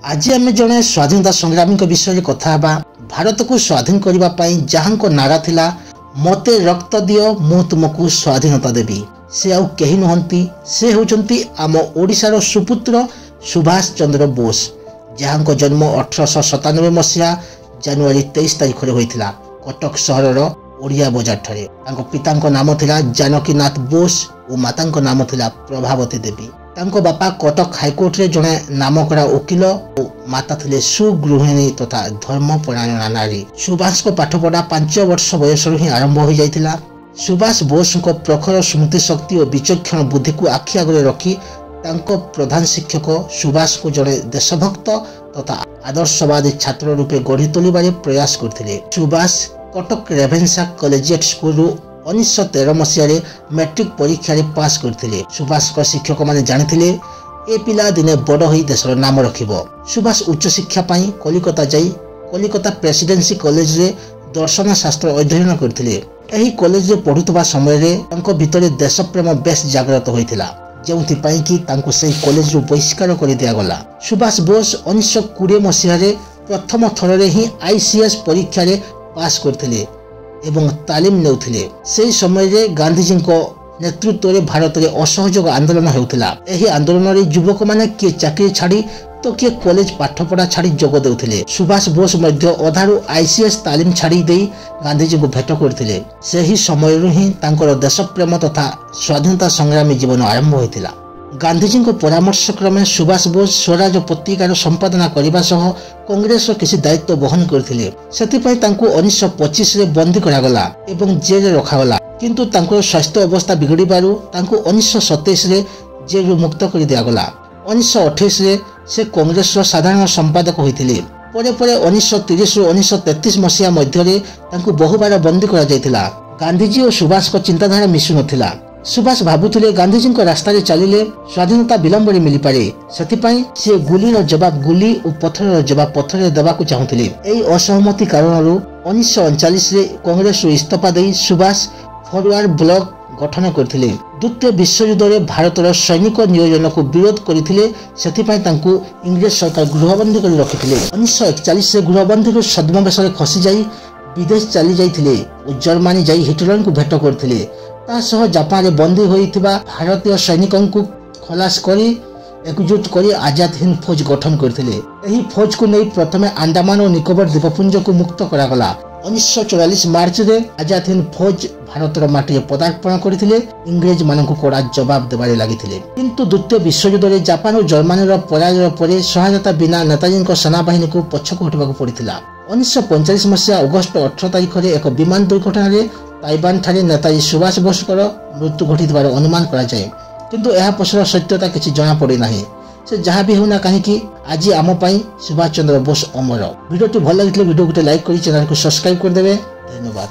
आज आम जड़े स्वाधीनता संग्रामी विषय कथा भारत को स्वाधीन करने जहाँ नारा थिला मते रक्त दियो मु तुमको स्वाधीनता देवी। से आउ कहीं नुहंती, से होचंती आम ओडिशार सुपुत्र सुभाष चंद्र बोस, जहाँ जन्म 1897 मसीहा जनवरी 23 तारिख में होता कटक सहर ओडिया बजार ठारे। पिता नाम थिला जानकीनाथ बोस और माता नाम थिला प्रभावती देवी। तांको बापा कटक हाईकोर्ट रे जड़े नामकरा वकिल और माता थिले सुगृहिणी तथा धर्मपरायणा नारी। सुभाष को पाठपढ़ा 5 वर्ष बयस ही आरंभ हो जाइतिला। सुभाष बोस को प्रखर स्मृति शक्ति और विचक्षण बुद्धि को आखि आगे रखी तांको प्रधान शिक्षक सुभाष को जड़े देशभक्त तथा आदर्शवादी छात्र रूपे गढ़ी तोलिबारे प्रयास करथिले। सुभाष कटक रेभेन्सा कॉलेजिएट स्कूल 1913 मसीह मैट्रिक परीक्षा रे पास करथिले। सुभाष को शिक्षक माने जानिथिले ए पिला दिने बड़ होई देशर नाम रखिबो। सुभाष उच्च शिक्षा पाई कलिकता जाई कलिकता प्रेसिडेंसी कॉलेज रे दर्शन शास्त्र अध्ययन करथिले। एही कॉलेज रे पढुतबा समय रे तांको भितरे देशप्रेम बेस जागृत होइथिला, जेउथि पाई कि तांको सेही कॉलेज रो बहिष्कार करि दिया गला। सुभाष बोस 1920 मसीह रे प्रथम थर रे ही आईसीएस परीक्षा रे पास करथिले एवं तालीम नेउथिले। सेही समय रे गांधीजी को नेतृत्व रे भारत रे असहयोग आंदोलन हेउथिला। एही आंदोलन रे युवक माने किए चाकरी छाड़ी तो किए कॉलेज पाठपढ़ा छाड़ी जोग देउथिले। सुभाष बोस मध्य अधारू आईसीएस तालीम छाड़ी देई गांधीजी को भेट करथिले। सेही समय रे ही तांकर देशप्रेम तथा स्वाधीनता संग्रामी जीवन आरंभ होइतिला। गांधीजी को परामर्श क्रमे सुभाष बोस स्वराज पत्रिकार संपादना करने सह कांग्रेस किसी दायित्व बहन करथिले। सेतिपई तांको 1925 रे बंदी करागला एवं जेल रखागला, किंतु तांको स्वास्थ्य अवस्था बिगड़िबारु तांको 1927 रे जेल मुक्त कर दियागला। 1928 रे से कांग्रेस साधारण संपादक होइथिले। परे परे 1930 ରୁ 1933 मसीहा मध्य रे तांको बहुबार बंदी करा जायतिला। गांधीजी और सुभाष को चिंताधारा मिसु नथिला। सुभाष भाबुथिले गांधीजी को रास्ता चलिले स्वाधीनता विलंब रे मिली पारे, सेतिपई से गुली जवाब गुली और पत्थर जवाब पत्थर देबाकू चाहुथिले। एई असहमति कारणरू 1939 रे कांग्रेस इस्तीफा देई सुभाष फॉरवर्ड ब्लॉक गठन करथिले। द्वितीय विश्वयुद्ध रे भारतर सैनिक नियोजन को विरोध करथिले, सेतिपई तांकू इंग्लिश सरकार गृहबंदी कर रखिथिले। 1941 रे गृहबंदी छद्मवेश रे खसी जाई विदेश चली जाइथिले और जर्मनी जाई हिटलर को भेट करथिले। तासह जापान रे बंदी होइथिबा भारतीय सैनिकों को खलास करी एकजुट करी आजाद हिंद फौज गठन करथिले। एही फौज को नहीं प्रथमे अंडमान और निकोबर द्वीपपुंज को मुक्त करागला। 1944 मार्च रे आजाद हिंद फौज भारतर माटी पदार्पण करथिले। इंग्रेज मानकु कड़ा जवाब देबारे लागिथिले, किंतु द्वितीय विश्वयुद्ध रे जापान और जर्मनी रो पराजय परे सहायता बिना नेताजी को सेनाबाहिनी को पछक हटबाकू पड़िथिला। 1945 मसीहा अगस्त 18 तारिख रे एक विमान दुर्घटना रे ताइवान ठारे नेताजी सुभाष बोस मृत्यु घटिथिबार अनुमान करा जाए, किंतु यह पछर सत्यता किछि जଣା पड़े नाही। से जहाँ भी होना कहीं आज आम सुभाष चंद्र बोस अमर। वीडियो भल लगे वीडियो गोटे लाइक कर चैनल को सब्सक्राइब कर देबे। धन्यवाद।